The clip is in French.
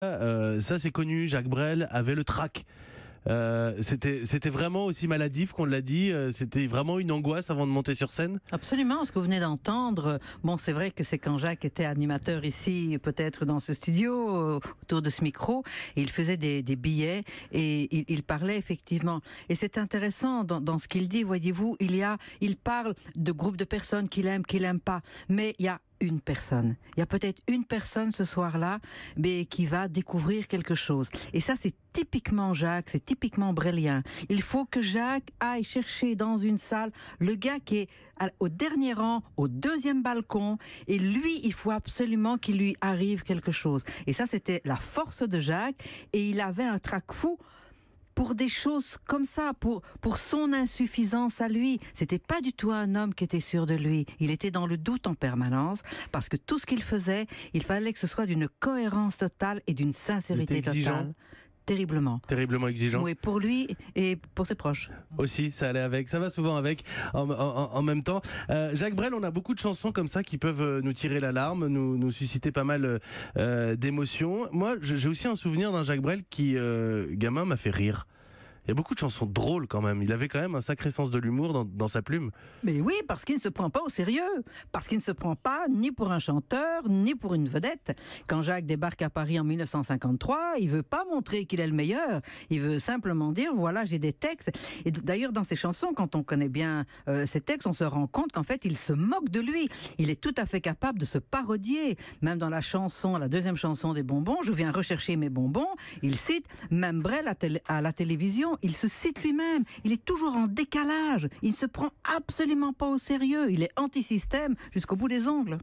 Ça c'est connu, Jacques Brel avait le trac. C'était vraiment aussi maladif qu'on l'a dit, c'était vraiment une angoisse avant de monter sur scène. Absolument, ce que vous venez d'entendre, bon, c'est vrai que c'est quand Jacques était animateur ici, peut-être dans ce studio, autour de ce micro, et il faisait des billets et il parlait effectivement. Et c'est intéressant dans ce qu'il dit, voyez-vous, il parle de groupes de personnes qu'il aime pas, mais il y a une personne. Il y a peut-être une personne ce soir-là, mais qui va découvrir quelque chose. Et ça, c'est typiquement Jacques, c'est typiquement brélien. Il faut que Jacques aille chercher dans une salle le gars qui est au dernier rang, au deuxième balcon, et lui, il faut absolument qu'il lui arrive quelque chose. Et ça, c'était la force de Jacques, et il avait un trac fou pour des choses comme ça, pour son insuffisance à lui. C'était pas du tout un homme qui était sûr de lui. Il était dans le doute en permanence, parce que tout ce qu'il faisait, il fallait que ce soit d'une cohérence totale et d'une sincérité totale. Terriblement. Terriblement exigeant. Oui, pour lui et pour ses proches. Aussi, ça allait avec. Ça va souvent avec en même temps. Jacques Brel, on a beaucoup de chansons comme ça qui peuvent nous tirer l'alarme, nous susciter pas mal d'émotions. Moi, j'ai aussi un souvenir d'un Jacques Brel qui, gamin, m'a fait rire. Il y a beaucoup de chansons drôles quand même. Il avait quand même un sacré sens de l'humour dans sa plume. Mais oui, parce qu'il ne se prend pas au sérieux. Parce qu'il ne se prend pas ni pour un chanteur, ni pour une vedette. Quand Jacques débarque à Paris en 1953, il veut pas montrer qu'il est le meilleur. Il veut simplement dire, voilà, j'ai des textes. Et d'ailleurs, dans ses chansons, quand on connaît bien ses textes, on se rend compte qu'en fait, il se moque de lui. Il est tout à fait capable de se parodier. Même dans la chanson, la deuxième chanson des bonbons, je viens rechercher mes bonbons, il cite même Brel à la télévision. Il se cite lui-même. Il est toujours en décalage. Il ne se prend absolument pas au sérieux. Il est anti-système jusqu'au bout des ongles.